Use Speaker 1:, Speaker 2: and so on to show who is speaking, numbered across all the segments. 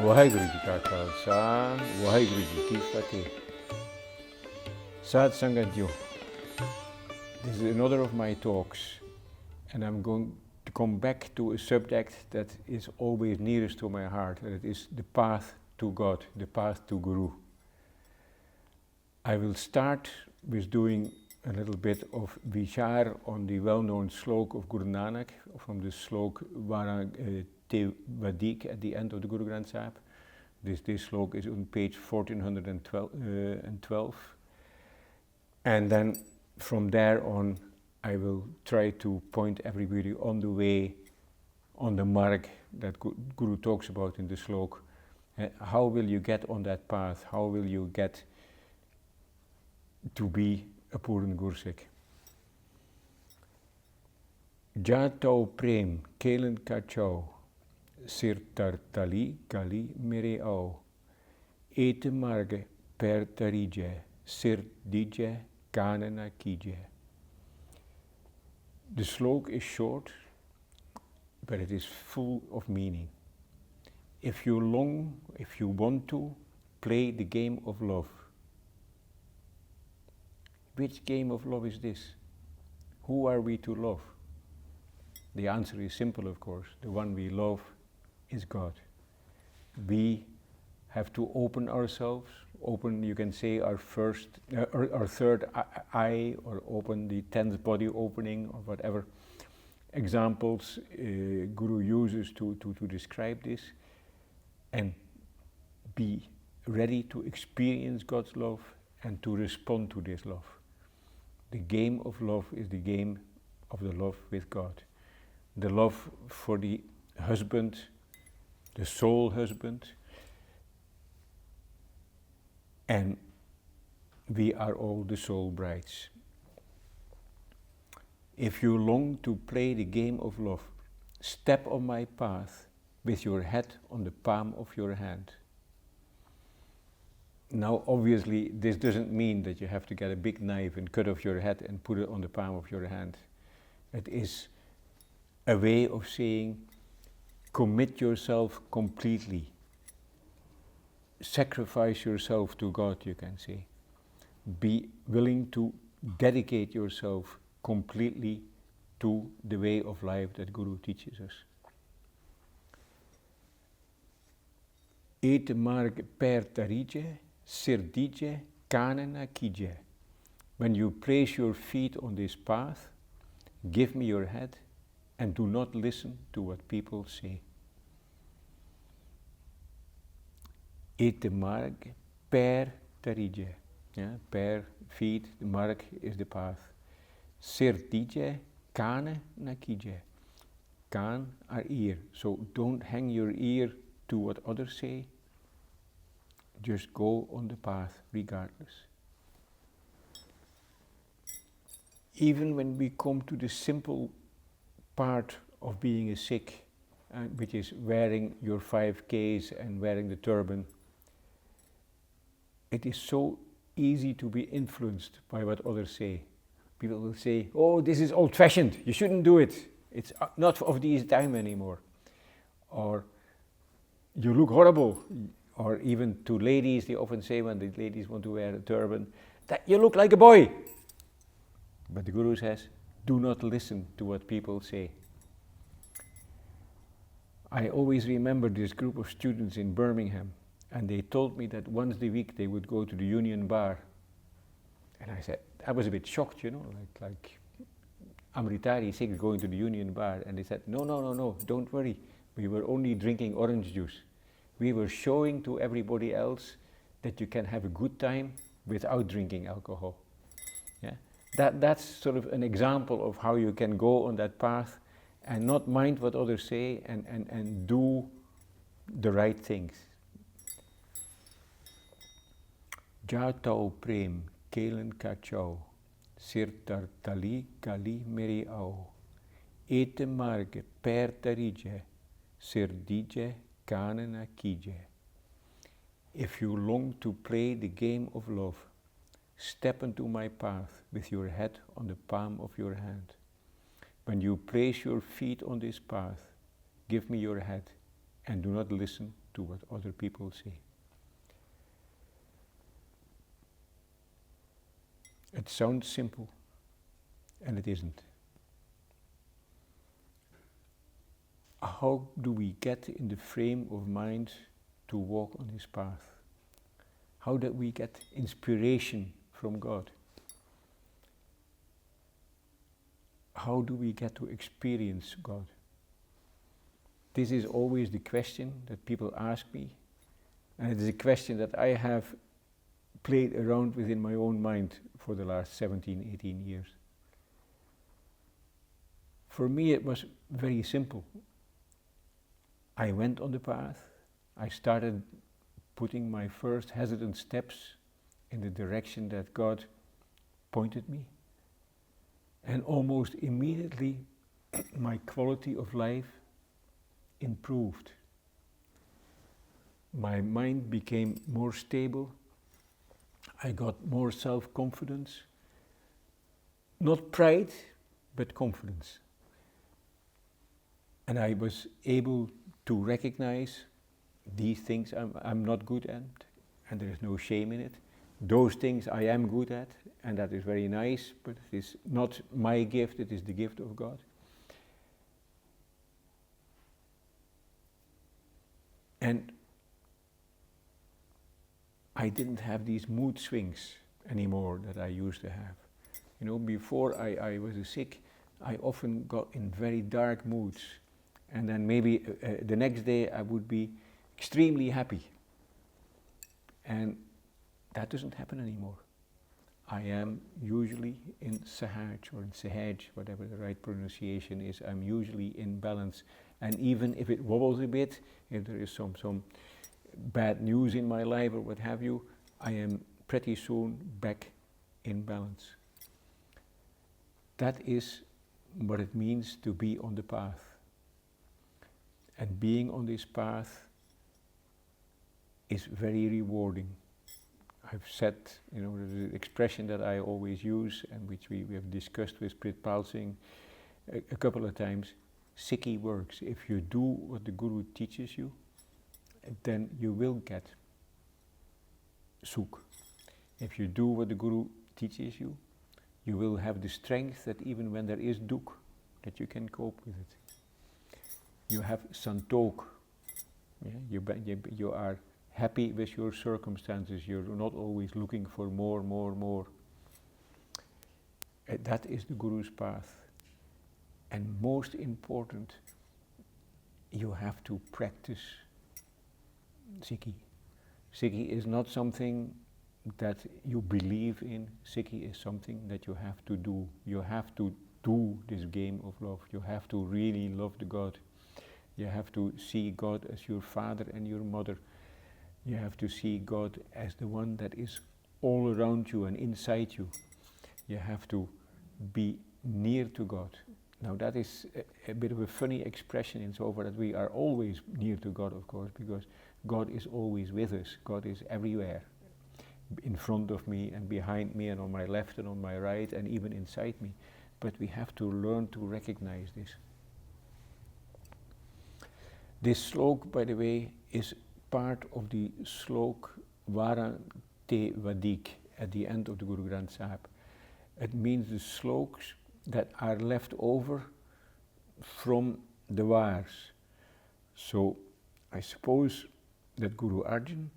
Speaker 1: ਵਾਹਿਗੁਰੂ ਜੀ ਕਾ ਖਾਲਸਾ ਵਾਹਿਗੁਰੂ ਜੀ ਕੀ ਫਤਿਹ Sad Sangat, this is another of my talks, and I'm going to come back to a subject that is always nearest to my heart, and it is the path to God, the path to Guru. I will start with doing a little bit of vichar on the well-known slok of Guru Nanak, from the slok Te Vadik at the end of the Guru Granth Sahib. This slok is on page 1412. And then from there on, I will try to point everybody on the way, on the mark that Guru talks about in the slok. How will you get on that path? How will you get to be a Puran Gursik? Jatau prem kelen kachau, sir tartali kali mere au, ete marge per tarije, sir dije kanana kije. The slok is short, but it is full of meaning. If you want to, play the game of love. Which game of love is this? Who are we to love? The answer is simple, of course. The one we love is God. We have to open ourselves, open, you can say, our third eye, or open the 10th body opening, or whatever examples Guru uses to describe this, and be ready to experience God's love and to respond to this love. The game of love is the game of the love with God. The love for the husband, the soul husband, and we are all the soul brides. If you long to play the game of love, step on my path with your head on the palm of your hand. Now, obviously, this doesn't mean that you have to get a big knife and cut off your head and put it on the palm of your hand. It is a way of saying, commit yourself completely. Sacrifice yourself to God, you can say. Be willing to dedicate yourself completely to the way of life that Guru teaches us. Et marg per tarije, sirdije, kanana kije. When you place your feet on this path, give me your head and do not listen to what people say. Et marg per tarije. Per feet, the marg is the path. Sirdije, kane na kije. Kan, our ear. So don't hang your ear to what others say. Just go on the path regardless. Even when we come to the simple part of being a Sikh, which is wearing your 5Ks and wearing the turban, it is so easy to be influenced by what others say. People will say, oh, this is old-fashioned, you shouldn't do it. It's not of this time anymore. Or, you look horrible. Or even to ladies, they often say when the ladies want to wear a turban, that you look like a boy. But the Guru says, do not listen to what people say. I always remember this group of students in Birmingham, and they told me that once a week they would go to the Union Bar. And I said, I was a bit shocked, like Amritari Sikhs going to the Union Bar. And they said, no, don't worry. We were only drinking orange juice. We were showing to everybody else that you can have a good time without drinking alcohol. Yeah? That's sort of an example of how you can go on that path and not mind what others say and do the right things. Jatau prem kelen kachau, sir tartali kali mere au, ete marge per tarije, sir dije kanana kije. If you long to play the game of love, step into my path with your head on the palm of your hand. When you place your feet on this path, give me your head and do not listen to what other people say. It sounds simple, and it isn't. How do we get in the frame of mind to walk on this path? How do we get inspiration from God? How do we get to experience God? This is always the question that people ask me, and it is a question that I have played around within my own mind for the last 17, 18 years. For me it was very simple. I went on the path, I started putting my first hesitant steps in the direction that God pointed me, and almost immediately my quality of life improved. My mind became more stable, I got more self-confidence, not pride, but confidence. And I was able to recognize these things I'm not good at, and there is no shame in it. Those things I am good at, and that is very nice, but it is not my gift, it is the gift of God. And I didn't have these mood swings anymore that I used to have. You know, before I was sick, I often got in very dark moods, and then maybe the next day I would be extremely happy. And that doesn't happen anymore. I am usually in Sahaj or in Sahaj, whatever the right pronunciation is, I'm usually in balance. And even if it wobbles a bit, if there is some bad news in my life or what have you, I am pretty soon back in balance. That is what it means to be on the path. And being on this path is very rewarding. I've said, you know, there's an expression that I always use and which we have discussed with Pritpal Singh a couple of times. Sikhi works. If you do what the Guru teaches you, then you will get sukh. If you do what the Guru teaches you, you will have the strength that even when there is dukh, that you can cope with it. You have santokh. Yeah? You are happy with your circumstances. You're not always looking for more. That is the Guru's path. And most important, you have to practice Sikhi. Sikhi is not something that you believe in. Sikhi is something that you have to do. You have to do this game of love. You have to really love the God. You have to see God as your father and your mother. You have to see God as the one that is all around you and inside you. You have to be near to God. Now that is a bit of a funny expression insofar that we are always near to God, of course, because God is always with us. God is everywhere, in front of me and behind me and on my left and on my right and even inside me. But we have to learn to recognize this. This slok, by the way, is part of the slok Voluntary at the end of the Guru Granth Sahib. It means the sloks that are left over from the Vars. So I suppose that Guru Arjan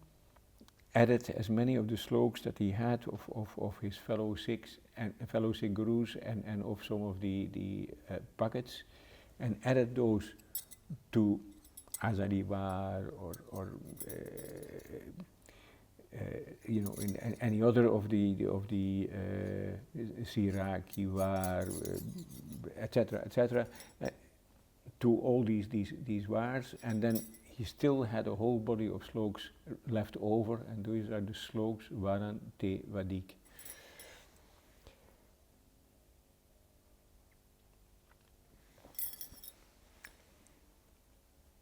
Speaker 1: added as many of the sloks that he had of his fellow Sikhs and fellow Sikh Gurus and of some of the packets, and added those to Azadi Var or you know, in any other of the Siraki Var, etc., to all these Vars, and then he still had a whole body of sloks left over, and these are the sloks Voluntary.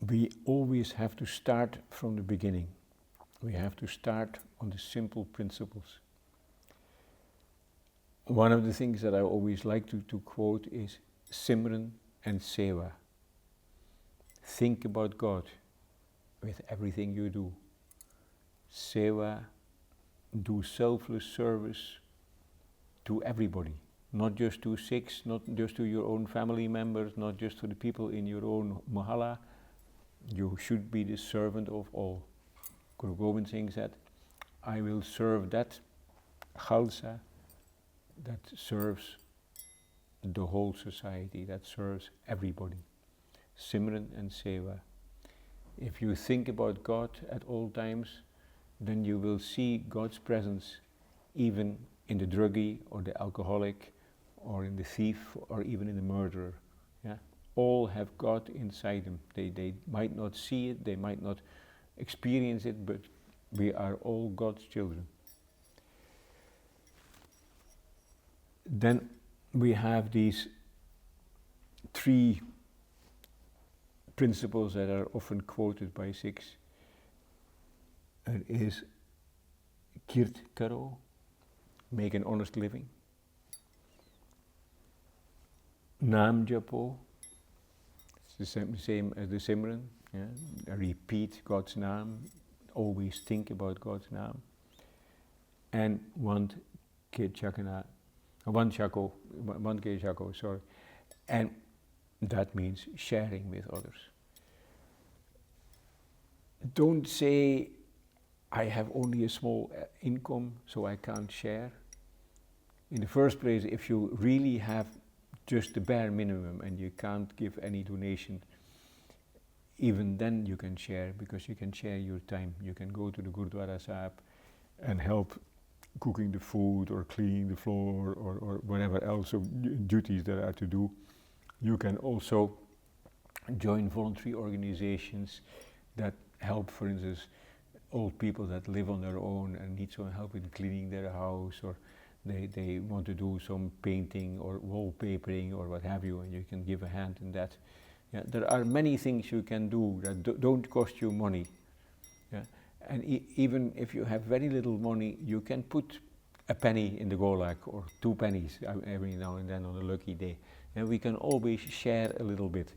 Speaker 1: We always have to start from the beginning. We have to start on the simple principles. One of the things that I always like to quote is Simran and Seva. Think about God. with everything you do. Seva, do selfless service to everybody, not just to Sikhs, not just to your own family members, not just to the people in your own mohalla. You should be the servant of all. Guru Gobind Singh said, I will serve that Khalsa that serves the whole society, that serves everybody. Simran and Seva. If you think about God at all times, then you will see God's presence even in the druggie or the alcoholic or in the thief or even in the murderer. Yeah? All have God inside them. They might not see it, they might not experience it, but we are all God's children. Then we have these three principles that are often quoted by Sikhs. It is kirt karo, make an honest living. Naam japo, it's the same as the Simran. Yeah? Repeat God's name, always think about God's name. And one ke chako, sorry. And that means sharing with others. Don't say, I have only a small income, so I can't share. In the first place, if you really have just the bare minimum and you can't give any donation, even then you can share, because you can share your time. You can go to the Gurdwara Sahib and help cooking the food or cleaning the floor or whatever else of duties there are to do. You can also join voluntary organizations that help, for instance, old people that live on their own and need some help in cleaning their house, or they want to do some painting or wallpapering or what have you, and you can give a hand in that. Yeah, there are many things you can do that don't cost you money. Yeah? And even if you have very little money, you can put a penny in the Golak or 2 pennies every now and then on a lucky day. And we can always share a little bit.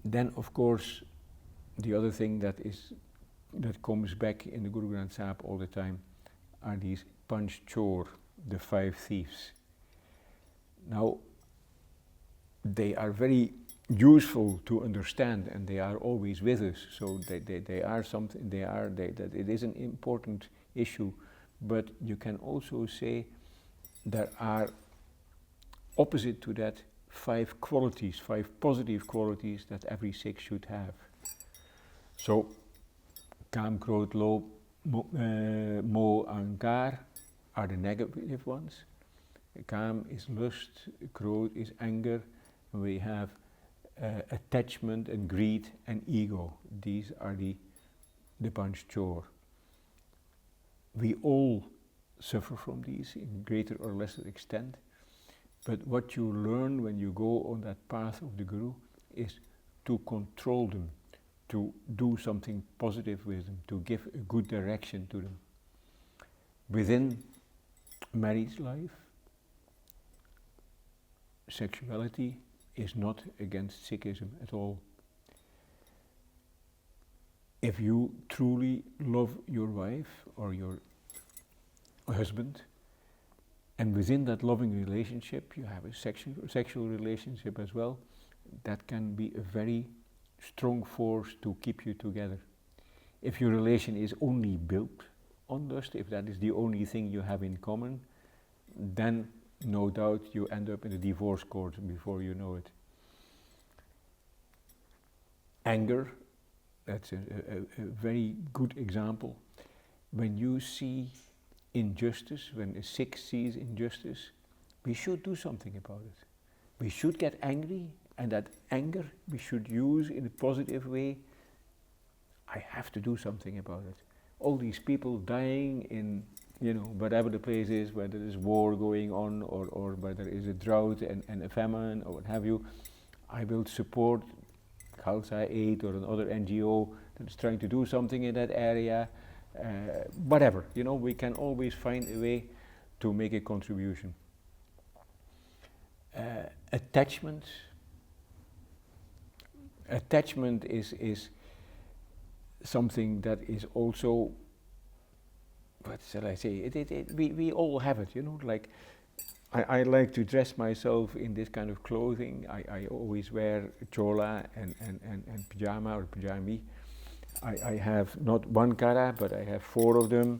Speaker 1: Then, of course, the other thing that comes back in the Guru Granth Sahib all the time are these Panch Chor, the 5 thieves. Now, they are very useful to understand, and they are always with us. So they are something. That it is an important issue. But you can also say there are opposite to that 5 qualities, 5 positive qualities that every Sikh should have. So, Kaam, Krodh, Lobh, Moh, Ahankar are the negative ones. Kaam is lust, Krodh is anger, and we have attachment and greed and ego. These are the Panch Chor. We all suffer from these in greater or lesser extent, but what you learn when you go on that path of the Guru is to control them, to do something positive with them, to give a good direction to them. Within married life, sexuality is not against Sikhism at all. If you truly love your wife or your husband, and within that loving relationship you have a sexual relationship as well, that can be a very strong force to keep you together. If your relation is only built on lust, if that is the only thing you have in common, then no doubt you end up in the divorce court before you know it. Anger, that's a very good example. When you see injustice, when a Sikh sees injustice, we should do something about it. We should get angry, and that anger we should use in a positive way. I have to do something about it. All these people dying in, whatever the place is, where there is war going on, or where there is a drought and a famine, or what have you, I will support Khalsa Aid or another NGO that is trying to do something in that area. Whatever, we can always find a way to make a contribution. Attachment, attachment is something that is also, what shall I say, we all have it, you know, like I like to dress myself in this kind of clothing. I always wear chola and pyjama or pyjami. I have not one kara, but I have 4 of them.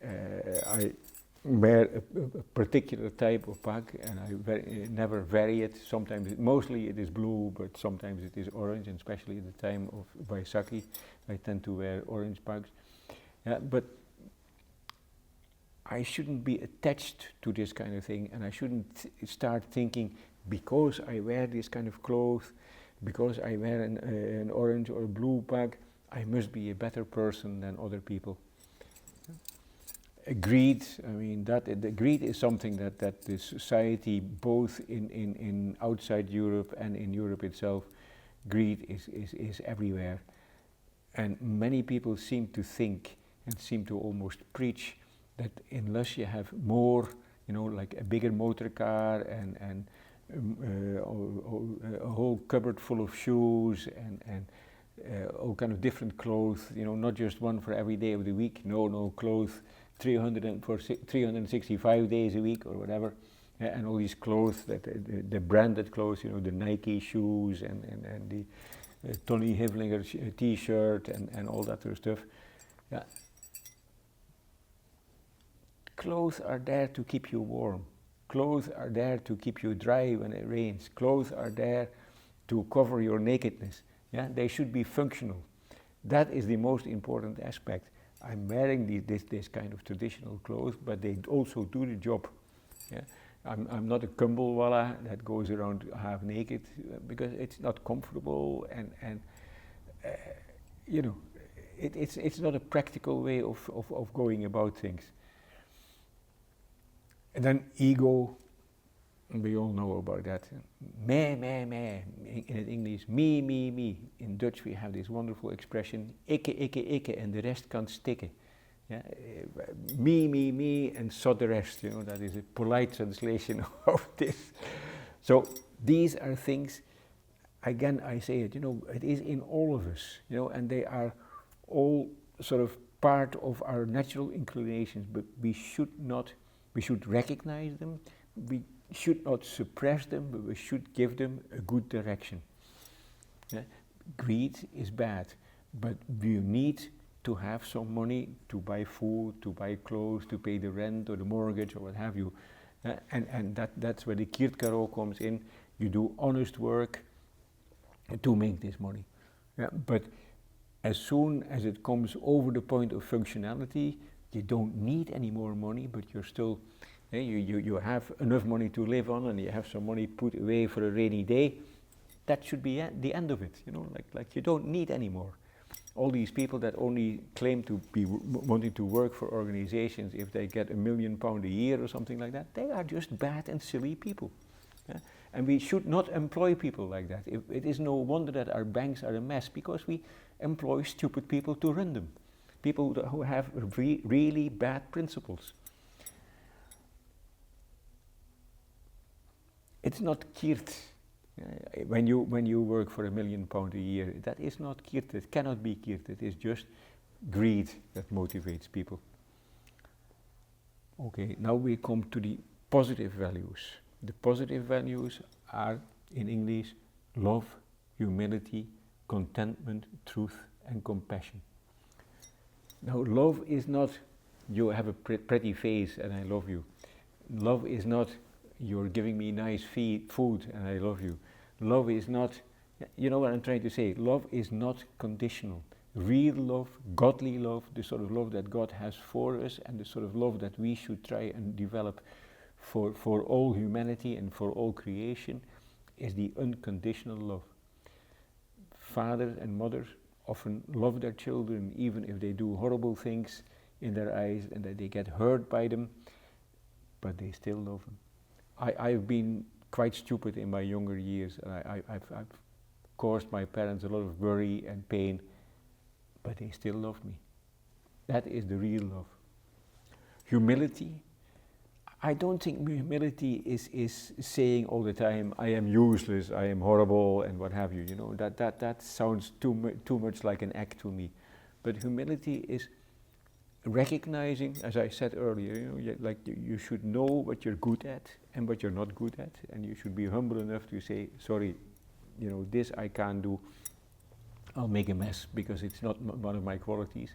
Speaker 1: I wear a particular type of pag, and I never vary it. Sometimes, mostly it is blue, but sometimes it is orange, and especially at the time of Vaisakhi, I tend to wear orange pags. Yeah, but I shouldn't be attached to this kind of thing, and I shouldn't start thinking, because I wear this kind of clothes, because I wear an orange or a blue pag, I must be a better person than other people. Greed, I mean, the greed is something that the society, both in outside Europe and in Europe itself, greed is everywhere. And many people seem to think and seem to almost preach that unless you have more, you know, like a bigger motor car and a whole cupboard full of shoes and all kind of different clothes, you know, not just one for every day of the week, no clothes 365 days a week or whatever, and all these clothes, the branded clothes, you know, the Nike shoes and the Tony Hivlinger t-shirt and all that sort of stuff. Yeah. Clothes are there to keep you warm. Clothes are there to keep you dry when it rains. Clothes are there to cover your nakedness. Yeah, they should be functional. That is the most important aspect. I'm wearing this kind of traditional clothes, but they also do the job. Yeah? I'm not a kumbulwala that goes around half naked because it's not comfortable and you know, it's not a practical way of going about things. And then ego, we all know about that. Me, in English, me. In Dutch we have this wonderful expression, ikke, and the rest kan stikken. Yeah? Me, and so the rest, you know, that is a polite translation of this. So these are things, again I say it, you know, it is in all of us, you know, and they are all sort of part of our natural inclinations, but we should recognize them, we should not suppress them, but we should give them a good direction. Yeah? Greed is bad, but you need to have some money to buy food, to buy clothes, to pay the rent or the mortgage or what have you. And that's where the kirtkaro comes in. You do honest work to make this money. Yeah? But as soon as it comes over the point of functionality, you don't need any more money, but you're still, you have enough money to live on, and you have some money put away for a rainy day. That should be the end of it, you know, like you don't need any more. All these people that only claim to be wanting to work for organizations if they get £1 million a year or something like that, they are just bad and silly people. Yeah? And we should not employ people like that. It is no wonder that our banks are a mess, because we employ stupid people to run them. People who have really bad principles. It's not kirt. When you work for £1 million a year, that is not kirt. It cannot be kirt. It is just greed that motivates people. Okay, now we come to the positive values. The positive values are, in English, love, humility, contentment, truth, and compassion. Now, love is not, you have a pretty face and I love you. Love is not, you're giving me nice food and I love you. Love is not, you know what I'm trying to say, love is not conditional. Real love, godly love, the sort of love that God has for us, and the sort of love that we should try and develop for all humanity and for all creation, is the unconditional love. Fathers and mothers often love their children, even if they do horrible things in their eyes and that they get hurt by them, but they still love them. I've been quite stupid in my younger years, and I've caused my parents a lot of worry and pain, but they still love me. That is the real love. Humility, I don't think humility is saying all the time, I am useless, I am horrible, and what have you. That sounds too much like an act to me. But humility is recognizing, as I said earlier, you should know what you're good at and what you're not good at, and you should be humble enough to say, sorry, this I can't do. I'll make a mess because it's not one of my qualities.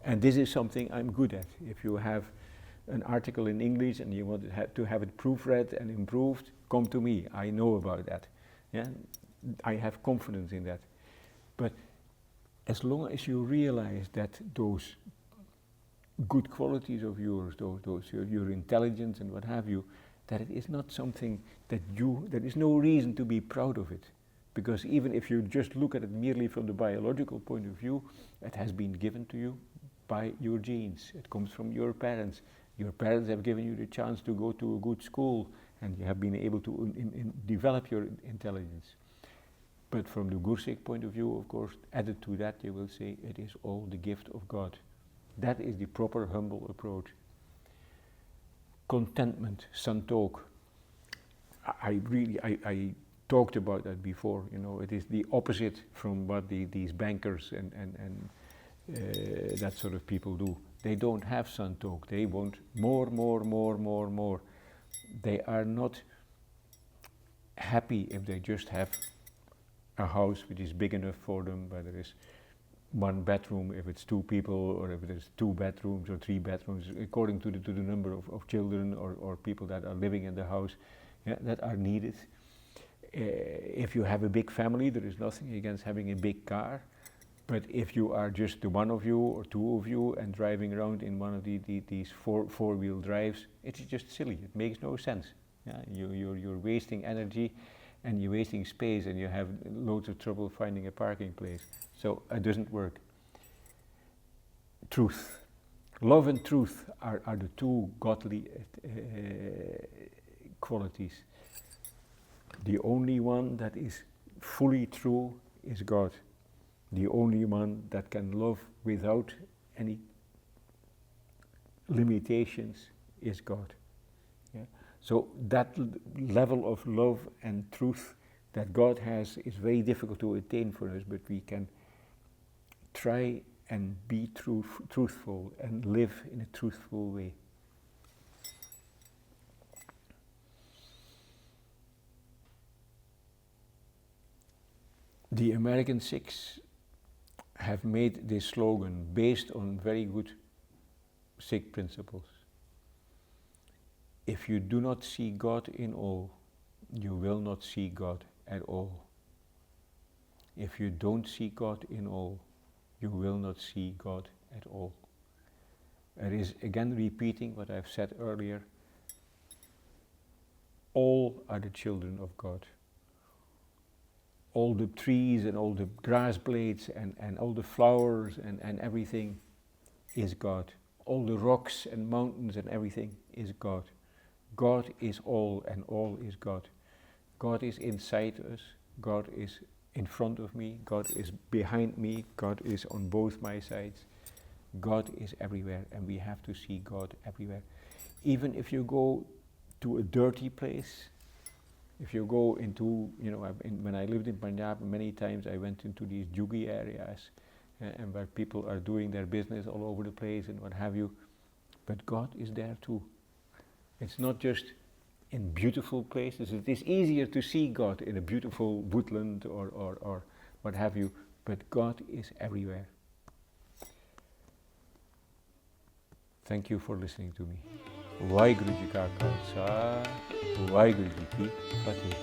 Speaker 1: And this is something I'm good at. If you have an article in English and you want to have it proofread and improved, come to me. I know about that. Yeah? I have confidence in that. But as long as you realize that those good qualities of yours, your intelligence and what have you, that it is not something there is no reason to be proud of it. Because even if you just look at it merely from the biological point of view, it has been given to you by your genes. It comes from your parents. Your parents have given you the chance to go to a good school, and you have been able to develop your intelligence. But from the Gursik point of view, of course, added to that, you will say it is all the gift of God. That is the proper humble approach. Contentment, santok. I talked about that before. It is the opposite from what these bankers and that sort of people do. They don't have santok. They want more. They are not happy if they just have a house which is big enough for them, where there is one bedroom if it's two people, or if there's 2 bedrooms or 3 bedrooms, according to the number of children or people that are living in the house, that are needed. If you have a big family, there is nothing against having a big car. But if you are just the one of you or 2 of you and driving around in one of these four-wheel drives, it's just silly. It makes no sense. Yeah? You're wasting energy and you're wasting space, and you have loads of trouble finding a parking place. So it doesn't work. Truth. Love and truth are the 2 godly qualities. The only one that is fully true is God. The only one that can love without any limitations is God. Yeah? So that level of love and truth that God has is very difficult to attain for us, but we can try and be truthful and live in a truthful way. The American Sikhs have made this slogan based on very good Sikh principles. If you do not see God in all, you will not see God at all. If you don't see God in all, you will not see God at all. It is again repeating what I've said earlier. All are the children of God. All the trees and all the grass blades and all the flowers and everything is God. All the rocks and mountains and everything is God. God is all, and all is God. God is inside us. God is in front of me. God is behind me. God is on both my sides. God is everywhere, and we have to see God everywhere. Even if you go to a dirty place, if you go into, when I lived in Punjab, many times I went into these juggy areas and where people are doing their business all over the place and what have you, but God is there too. It's not just in beautiful places. It is easier to see God in a beautiful woodland or what have you, but God is everywhere. Thank you for listening to me. Waheguru ji ਕਾ ਖਾਲਸਾ ਵਾਹਿਗੁਰੂ ਜੀ ਕੀ ਫਤਿਹ.